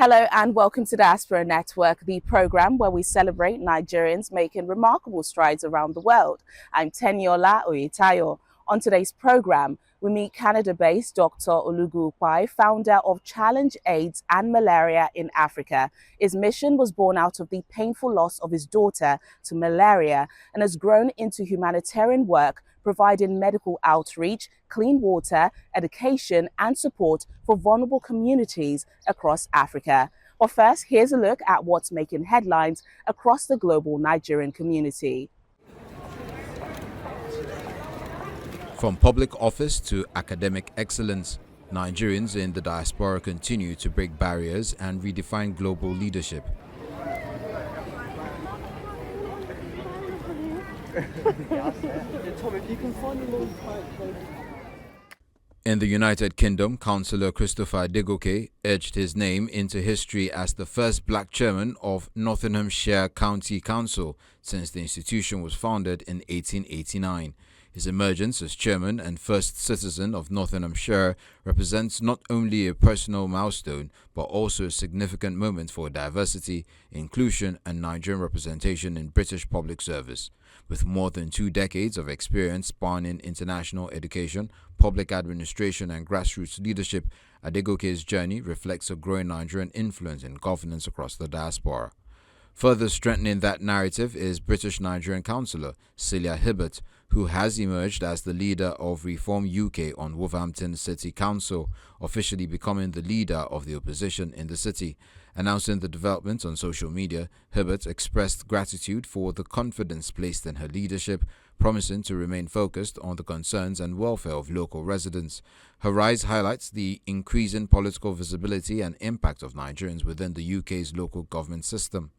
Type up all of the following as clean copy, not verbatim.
Hello and welcome to Diaspora Network, the program where we celebrate Nigerians making remarkable strides around the world. I'm Teniola Oyetayo. On today's program, we meet Canada-based Dr. Olugu Ukpai, founder of Challenge AIDS and Malaria in Africa. His mission was born out of the painful loss of his daughter to malaria and has grown into humanitarian work, providing medical outreach, clean water, education, and support for vulnerable communities across Africa. But first, here's a look at what's making headlines across the global Nigerian community. From public office to academic excellence, Nigerians in the diaspora continue to break barriers and redefine global leadership. In the United Kingdom, Councillor Christopher Adegoke edged his name into history as the first black chairman of Nottinghamshire County Council since the institution was founded in 1889. His emergence as chairman and first citizen of Nottinghamshire represents not only a personal milestone, but also a significant moment for diversity, inclusion, and Nigerian representation in British public service. With more than 2 decades of experience spanning international education, public administration, and grassroots leadership, Adegoke's journey reflects a growing Nigerian influence in governance across the diaspora. Further strengthening that narrative is British Nigerian councillor Celia Hibbert, who has emerged as the leader of Reform UK on Wolverhampton City Council, officially becoming the leader of the opposition in the city. Announcing the development on social media, Hibbert expressed gratitude for the confidence placed in her leadership, promising to remain focused on the concerns and welfare of local residents. Her rise highlights the increasing political visibility and impact of Nigerians within the UK's local government system.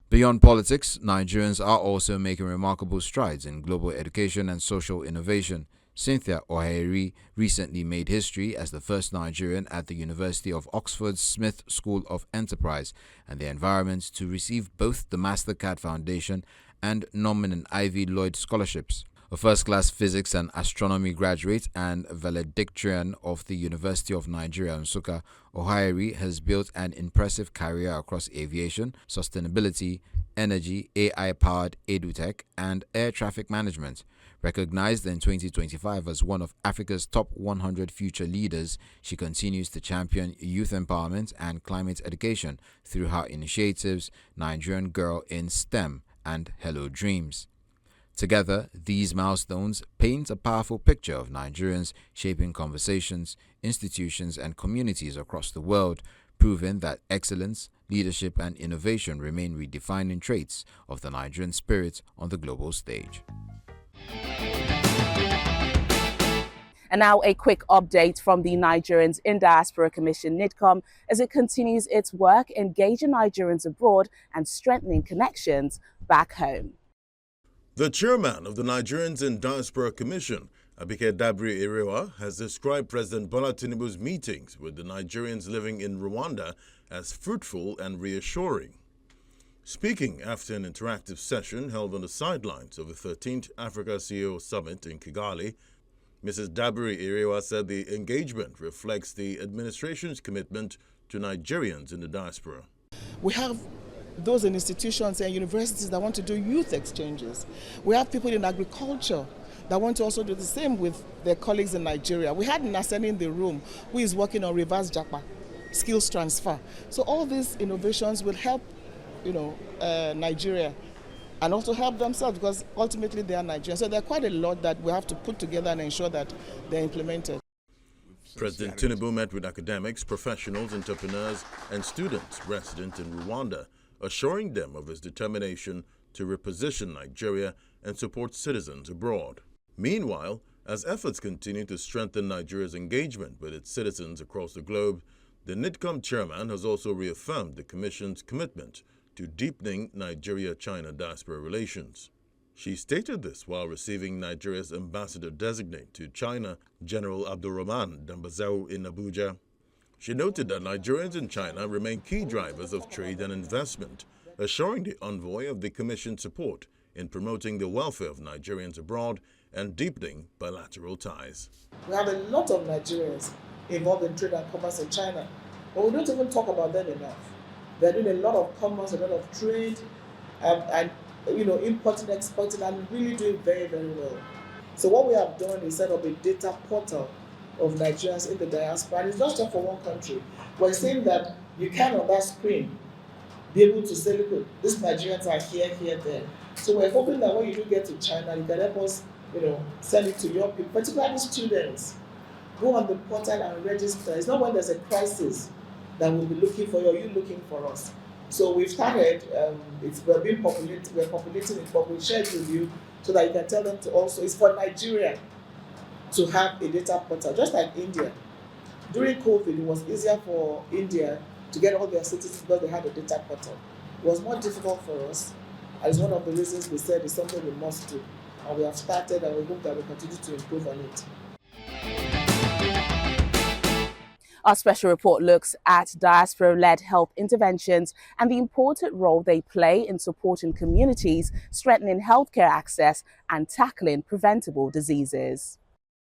Beyond politics, Nigerians are also making remarkable strides in global education and social innovation. Cynthia Ohairi recently made history as the first Nigerian at the University of Oxford's Smith School of Enterprise and the Environment to receive both the MasterCard Foundation and Norman and Ivy Lloyd scholarships. A first-class physics and astronomy graduate and valedictorian of the University of Nigeria, Nsukka, Ohairi has built an impressive career across aviation, sustainability, energy, AI-powered edutech, and air traffic management. Recognized in 2025 as one of Africa's top 100 future leaders, she continues to champion youth empowerment and climate education through her initiatives Nigerian Girl in STEM and Hello Dreams. Together, these milestones paint a powerful picture of Nigerians shaping conversations, institutions, and communities across the world, proving that excellence, leadership, and innovation remain redefining traits of the Nigerian spirit on the global stage. And now a quick update from the Nigerians in Diaspora Commission NIDCOM as it continues its work engaging Nigerians abroad and strengthening connections back home. The chairman of the Nigerians in Diaspora Commission, Abike Dabiri Erewa, has described President Bola Tinubu's meetings with the Nigerians living in Rwanda as fruitful and reassuring. Speaking after an interactive session held on the sidelines of the 13th Africa CEO Summit in Kigali, Mrs. Dabiri Erewa said the engagement reflects the administration's commitment to Nigerians in the diaspora. We have those in institutions and universities that want to do youth exchanges. We have people in agriculture that want to also do the same with their colleagues in Nigeria. We had Naseni in the room who is working on reverse japa, skills transfer. So all these innovations will help, Nigeria and also help themselves because ultimately they are Nigerians. So there are quite a lot that we have to put together and ensure that they're implemented. President Tinubu met with academics, professionals, entrepreneurs, and students resident in Rwanda, assuring them of his determination to reposition Nigeria and support citizens abroad. Meanwhile, as efforts continue to strengthen Nigeria's engagement with its citizens across the globe, the NIDCOM chairman has also reaffirmed the Commission's commitment to deepening Nigeria-China diaspora relations. She stated this while receiving Nigeria's ambassador-designate to China, General Abdurrahman Dambazau in Abuja. She noted that Nigerians in China remain key drivers of trade and investment, assuring the envoy of the Commission's support in promoting the welfare of Nigerians abroad and deepening bilateral ties. We have a lot of Nigerians involved in trade and commerce in China. But we don't even talk about them enough. They're doing a lot of commerce, a lot of trade, and importing, exporting, and really doing very, very well. So what we have done is set up a data portal of Nigerians in the diaspora, and it's not just for one country. We're saying that you can on that screen be able to say, look, these Nigerians are here, here, there. So we're hoping that when you do get to China, you can help us, send it to your people, particularly students. Go on the portal and register. It's not when there's a crisis that we'll be looking for you or you looking for us. So we've started, we're populating it, but we'll share it with you so that you can tell them to also, it's for Nigeria to have a data portal, just like India. During COVID, it was easier for India to get all their citizens because they had a data portal. It was more difficult for us, and it's one of the reasons we said it's something we must do. And we have started, and we hope that we continue to improve on it. Our special report looks at diaspora-led health interventions and the important role they play in supporting communities, strengthening healthcare access, and tackling preventable diseases.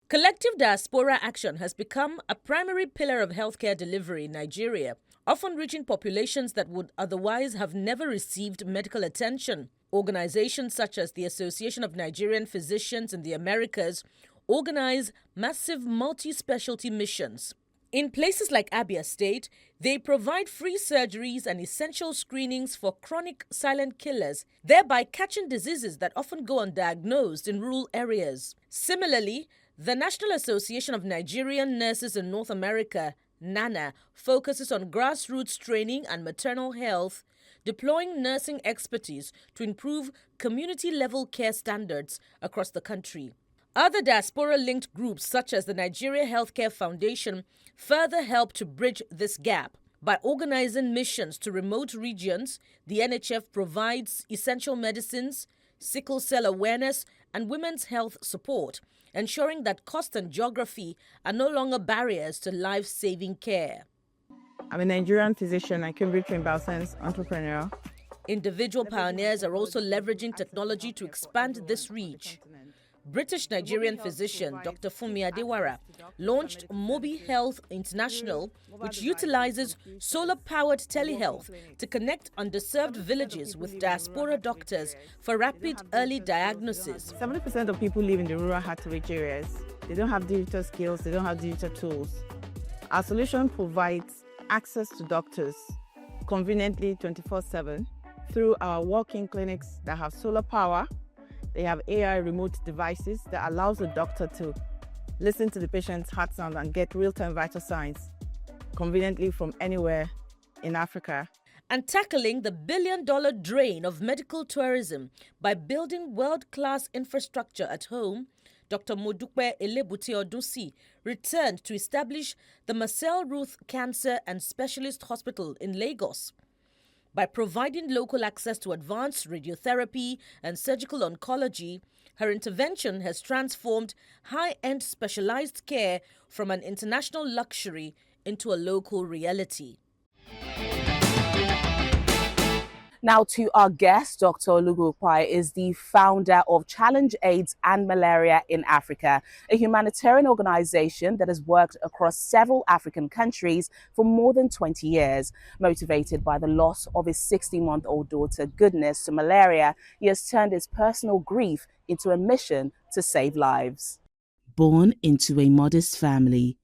Collective diaspora action has become a primary pillar of healthcare delivery in Nigeria, often reaching populations that would otherwise have never received medical attention. Organizations such as the Association of Nigerian Physicians in the Americas organize massive multi-specialty missions. In places like Abia State, they provide free surgeries and essential screenings for chronic silent killers, thereby catching diseases that often go undiagnosed in rural areas. Similarly, the National Association of Nigerian Nurses in North America, NANA, focuses on grassroots training and maternal health, deploying nursing expertise to improve community-level care standards across the country. Other diaspora-linked groups such as the Nigeria Healthcare Foundation further help to bridge this gap. By organizing missions to remote regions, the NHF provides essential medicines, sickle cell awareness, and women's health support, ensuring that cost and geography are no longer barriers to life-saving care. I'm a Nigerian physician and Cambridge trained bioscience entrepreneur. Individual pioneers are also leveraging technology to expand this reach. British Nigerian physician Dr. Funmi Adewara launched Mobi Health International, which utilizes solar-powered telehealth to connect underserved villages with diaspora doctors for rapid early diagnosis. 70% of people live in the rural hard-to-reach areas. They don't have digital skills, they don't have digital tools. Our solution provides access to doctors conveniently 24/7 through our walk-in clinics that have solar power. They have AI remote devices that allows the doctor to listen to the patient's heart sound and get real-time vital signs conveniently from anywhere in Africa. And tackling the billion-dollar drain of medical tourism by building world-class infrastructure at home, Dr. Modupe Elebuti Odunsi returned to establish the Marcel Ruth Cancer and Specialist Hospital in Lagos. By providing local access to advanced radiotherapy and surgical oncology, her intervention has transformed high-end specialized care from an international luxury into a local reality. Now to our guest, Dr. Olugu Ukpai is the founder of Challenge AIDS and Malaria in Africa, a humanitarian organization that has worked across several African countries for more than 20 years. Motivated by the loss of his 60-month-old daughter, Goodness, to malaria, he has turned his personal grief into a mission to save lives. Born into a modest family,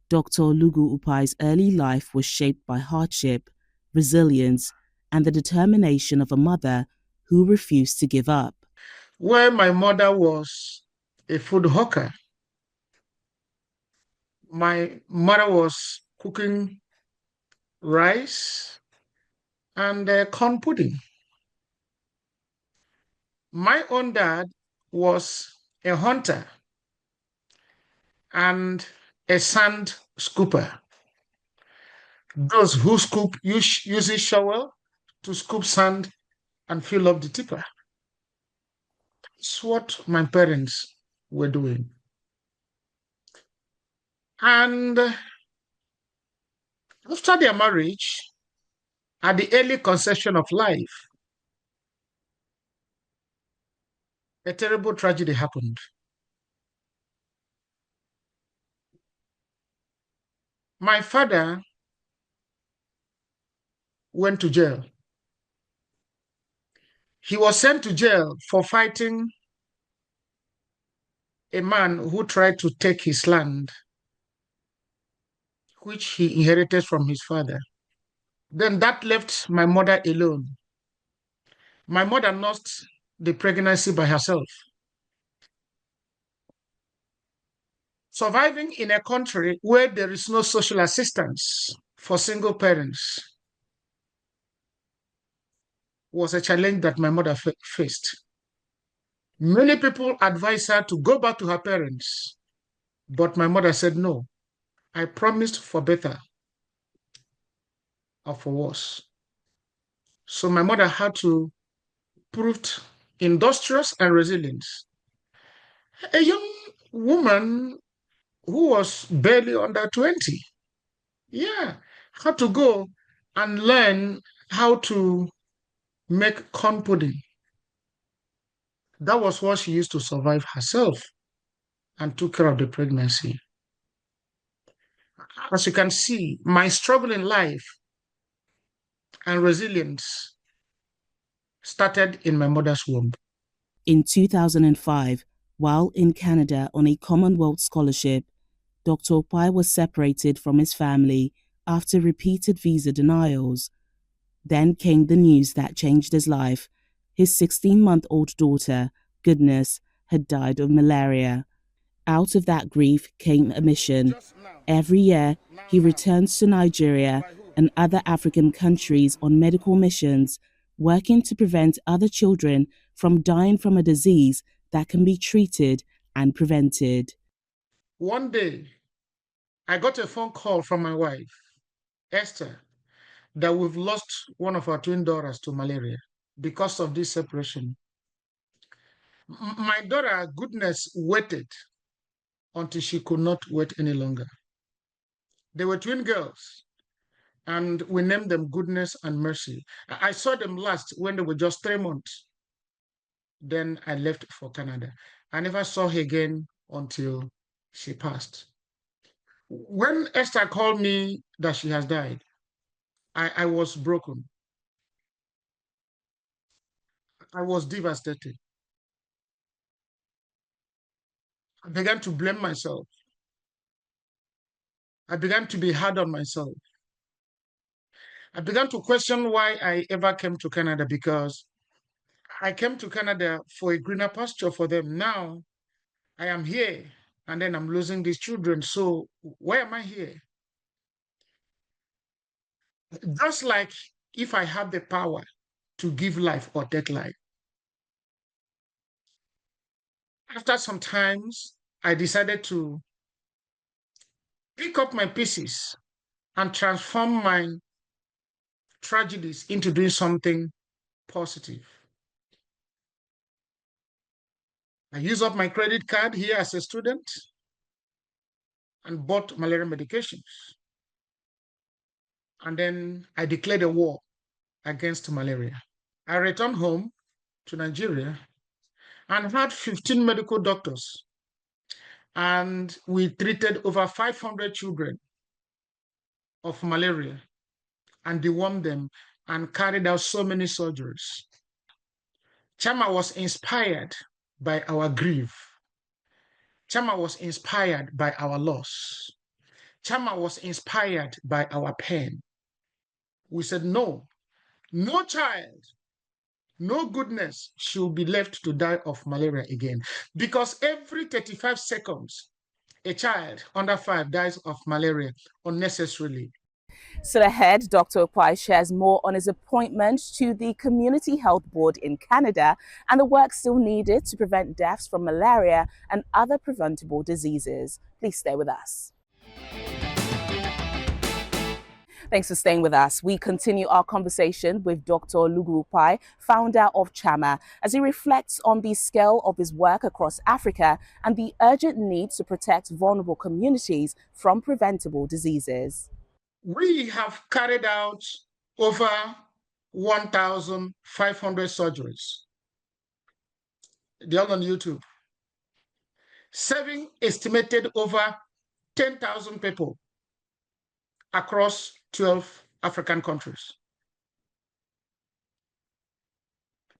Dr. Olugu Ukpai's early life was shaped by hardship, resilience, and the determination of a mother who refused to give up. Where my mother was a food hawker, my mother was cooking rice and corn pudding. My own dad was a hunter and a sand scooper. Those who scoop use a shovel to scoop sand and fill up the tipper. It's what my parents were doing. And after their marriage, at the early conception of life, a terrible tragedy happened. My father went to jail. He was sent to jail for fighting a man who tried to take his land, which he inherited from his father. Then that left my mother alone. My mother nursed the pregnancy by herself. Surviving in a country where there is no social assistance for single parents was a challenge that my mother faced. Many people advised her to go back to her parents, but my mother said, no, I promised for better or for worse. So my mother had to prove industrious and resilient. A young woman who was barely under 20, had to go and learn how to make corn pudding. That was what she used to survive herself and took care of the pregnancy. As you can see, my struggle in life and resilience started in my mother's womb. In 2005, while in Canada on a Commonwealth scholarship, Dr. Ukpai was separated from his family after repeated visa denials. Then came the news that changed his life. His 16-month-old daughter, Goodness, had died of malaria. Out of that grief came a mission. Every year, he returns to Nigeria and other African countries on medical missions, working to prevent other children from dying from a disease that can be treated and prevented. One day, I got a phone call from my wife, Esther, that we've lost one of our twin daughters to malaria because of this separation. My daughter, Goodness, waited until she could not wait any longer. They were twin girls, and we named them Goodness and Mercy. I saw them last when they were just 3 months. Then I left for Canada. I never saw her again until she passed. When Esther called me that she has died, I was broken. I was devastated. I began to blame myself. I began to be hard on myself. I began to question why I ever came to Canada, because I came to Canada for a greener pasture for them. Now I am here and then I'm losing these children. So why am I here? Just like if I have the power to give life or take life. After some times, I decided to pick up my pieces and transform my tragedies into doing something positive. I used up my credit card here as a student and bought malaria medications. And then I declared a war against malaria. I returned home to Nigeria and had 15 medical doctors. And we treated over 500 children of malaria and dewormed them and carried out so many surgeries. CHAMA was inspired by our grief. CHAMA was inspired by our loss. CHAMA was inspired by our pain. We said, no child, no Goodness should be left to die of malaria again, because every 35 seconds, a child under 5 dies of malaria unnecessarily. Still ahead, Dr. Ukpai shares more on his appointment to the Community Health Board in Canada and the work still needed to prevent deaths from malaria and other preventable diseases. Please stay with us. Thanks for staying with us. We continue our conversation with Dr. Olugu Ukpai, founder of CHAMA, as he reflects on the scale of his work across Africa and the urgent need to protect vulnerable communities from preventable diseases. We have carried out over 1,500 surgeries. They're on YouTube. Serving estimated over 10,000 people across 12 African countries.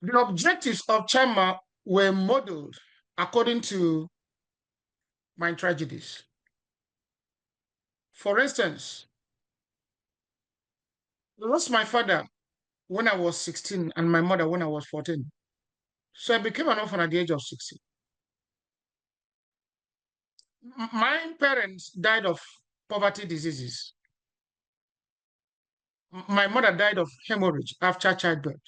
The objectives of CHAMA were modeled according to my tragedies. For instance, I lost my father when I was 16 and my mother when I was 14. So I became an orphan at the age of 16. My parents died of poverty diseases. My mother died of hemorrhage after childbirth.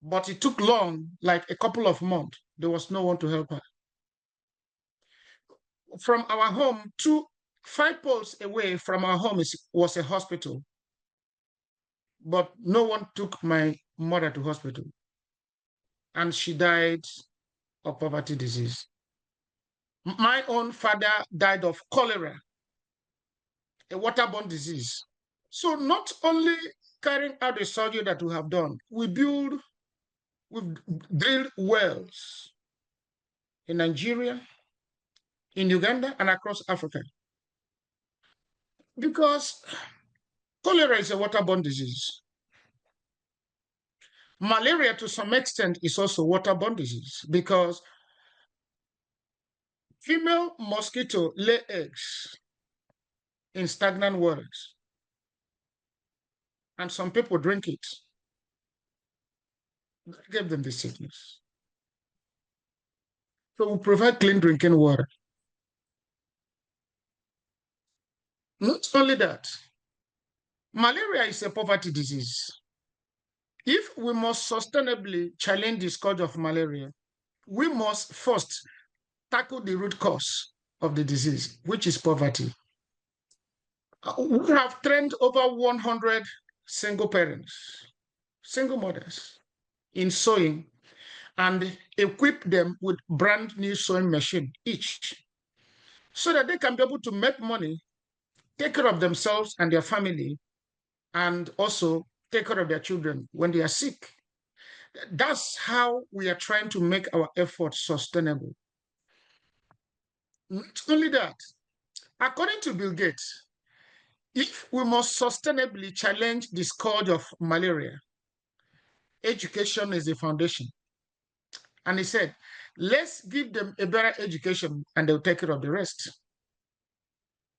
But it took long, like a couple of months. There was no one to help her. From our home, 5 poles away from our home was a hospital. But no one took my mother to hospital. And she died of poverty disease. My own father died of cholera, a waterborne disease. So not only carrying out the surgery that we have done, we've drilled wells in Nigeria, in Uganda, and across Africa. Because cholera is a waterborne disease. Malaria, to some extent, is also waterborne disease because female mosquito lay eggs in stagnant waters, and some people drink it. That gave them the sickness. So we provide clean drinking water. Not only that, malaria is a poverty disease. If we must sustainably challenge the scourge of malaria, we must first tackle the root cause of the disease, which is poverty. We have trained over 100 single parents, single mothers, in sewing and equip them with brand new sewing machine each, so that they can be able to make money, take care of themselves and their family, and also take care of their children when they are sick. That's how we are trying to make our efforts sustainable. Not only that, according to Bill Gates, if we must sustainably challenge the scourge of malaria, education is the foundation. And he said, let's give them a better education and they'll take care of the rest.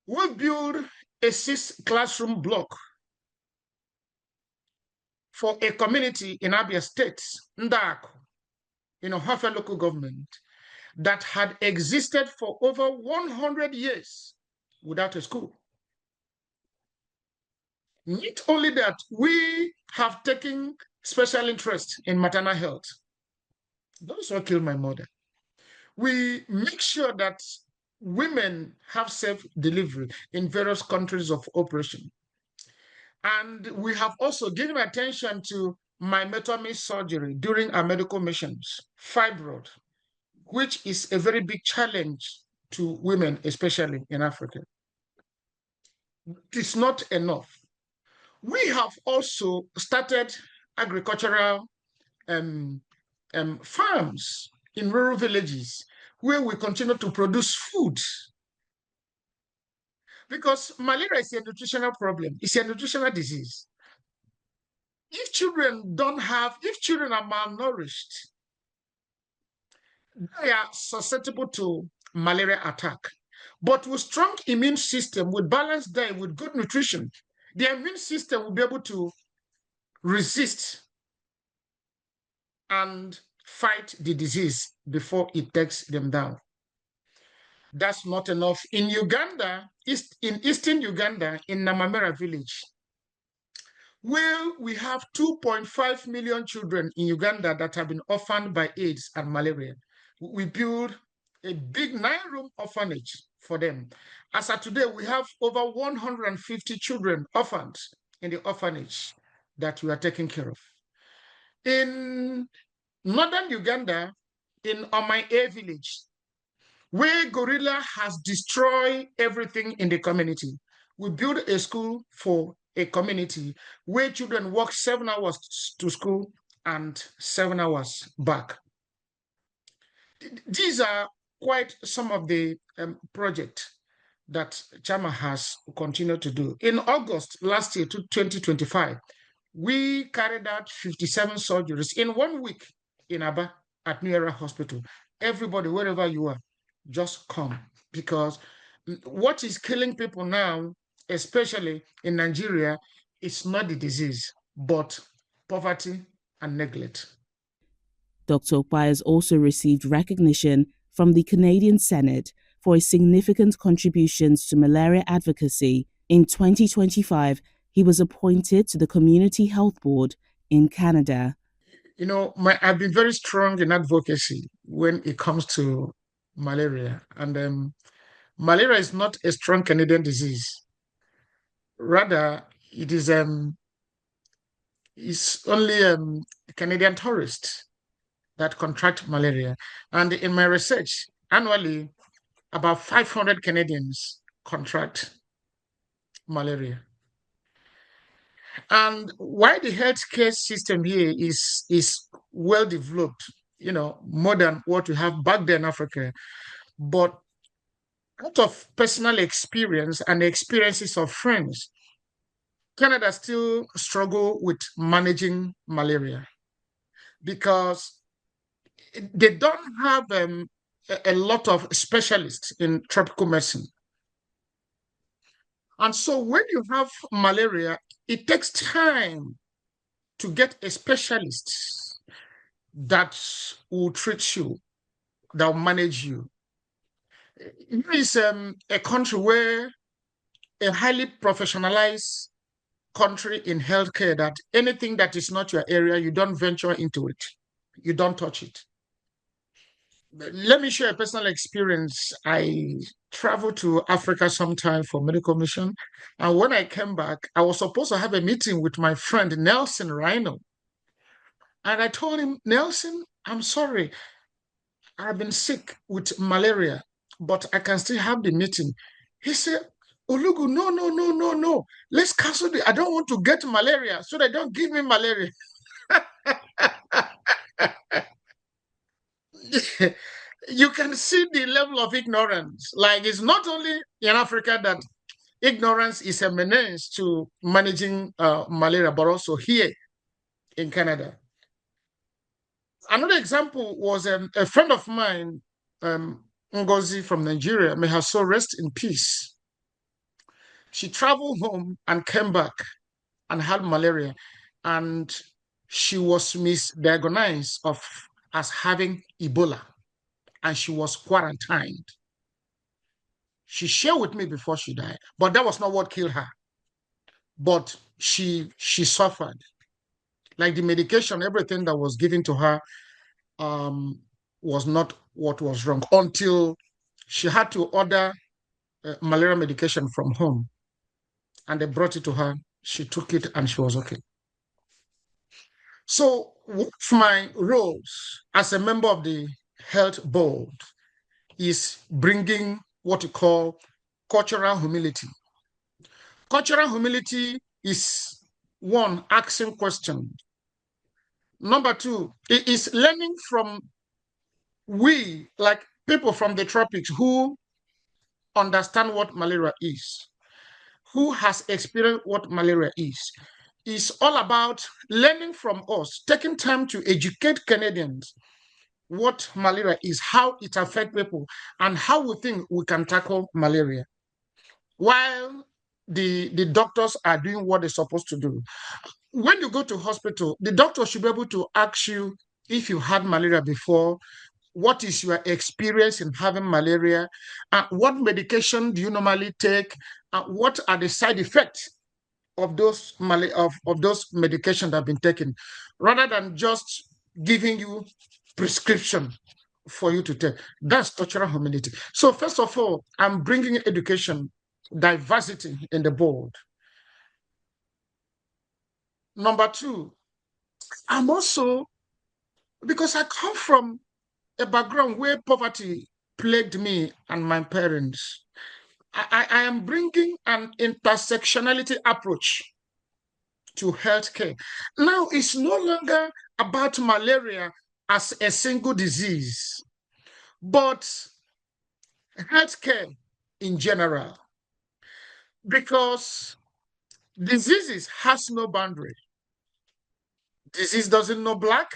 We built a 6-classroom block for a community in Abia State, Ndaku, in Ohafe local government, that had existed for over 100 years without a school. Not only that, we have taken special interest in maternal health. Those who killed my mother. We make sure that women have safe delivery in various countries of operation. And we have also given attention to myectomy surgery during our medical missions, fibroid, which is a very big challenge to women, especially in Africa. It's not enough. We have also started agricultural farms in rural villages where we continue to produce food. Because malaria is a nutritional problem, it's a nutritional disease. If children are malnourished, they are susceptible to malaria attack. But with strong immune system, with balanced diet, with good nutrition, the immune system will be able to resist and fight the disease before it takes them down. That's not enough. In Uganda, in eastern Uganda, in Namamera village, where we have 2.5 million children in Uganda that have been orphaned by AIDS and malaria, we build a big 9-room orphanage for them. As of today, we have over 150 children orphaned in the orphanage that we are taking care of. In northern Uganda, in Omai village, where gorilla has destroyed everything in the community, we build a school for a community where children walk 7 hours to school and 7 hours back. These are quite some of the projects that CHAMA has continued to do. In August last year, 2025, We carried out 57 surgeries in 1 week in Aba at New Era Hospital. Everybody, wherever you are, just come, because what is killing people now, especially in Nigeria, is not the disease, but poverty and neglect. Dr. Ukpai has also received recognition from the Canadian Senate for his significant contributions to malaria advocacy. In 2025, he was appointed to the Community Health Board in Canada. You know, I've been very strong in advocacy when it comes to malaria. And malaria is not a strong Canadian disease. Rather, it's only Canadian tourists that contract malaria. And in my research, annually, about 500 Canadians contract malaria. And why the healthcare system here is well developed, more than what we have back there in Africa, but out of personal experience and the experiences of friends, Canada still struggle with managing malaria because they don't have a lot of specialists in tropical medicine. And so when you have malaria, it takes time to get a specialist that will treat you, that will manage you. It is a country where a highly professionalized country in healthcare, that anything that is not your area, you don't venture into it. You don't touch it. Let me share a personal experience. I traveled to Africa sometime for medical mission. And when I came back, I was supposed to have a meeting with my friend Nelson Rhino. And I told him, Nelson, I'm sorry, I've been sick with malaria, but I can still have the meeting. He said, Olugu, no, no, no, no, no. Let's cancel it. I don't want to get malaria, so they don't give me malaria. You can see the level of ignorance. Like, it's not only in Africa that ignorance is a menace to managing malaria, but also here in Canada. Another example was a friend of mine, Ngozi from Nigeria, may her soul rest in peace. She traveled home and came back and had malaria, and she was misdiagnosed as having Ebola, and she was quarantined. She shared with me before she died, but that was not what killed her. But she suffered. Like the medication, everything that was given to her was not what was wrong, until she had to order malaria medication from home, and they brought it to her. She took it and she was okay. So one of my roles as a member of the health board is bringing what you call cultural humility. Cultural humility is one, asking questions. Number two, it is learning from we, like people from the tropics who understand what malaria is, who has experienced what malaria is. It's all about learning from us, taking time to educate Canadians what malaria is, how it affects people, and how we think we can tackle malaria, while the doctors are doing what they're supposed to do. When you go to hospital, the doctor should be able to ask you if you had malaria before, what is your experience in having malaria, what medication do you normally take, what are the side effects of those medications that have been taken, rather than just giving you prescription for you to take. That's cultural humility. So first of all, I'm bringing education, diversity in the board. Number two, I'm also, because I come from a background where poverty plagued me and my parents, I am bringing an intersectionality approach to healthcare. Now, it's no longer about malaria as a single disease, but healthcare in general, because diseases has no boundary. Disease doesn't know black,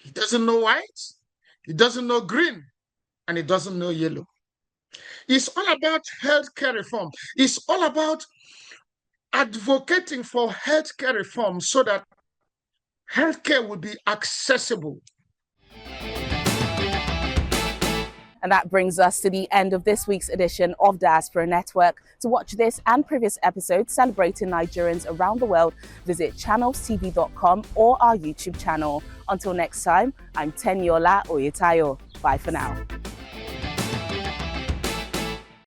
it doesn't know white, it doesn't know green, and it doesn't know yellow. It's all about healthcare reform. It's all about advocating for healthcare reform so that healthcare will be accessible. And that brings us to the end of this week's edition of Diaspora Network. To watch this and previous episodes celebrating Nigerians around the world, visit channelstv.com or our YouTube channel. Until next time, I'm Tenyola Oyetayo. Bye for now.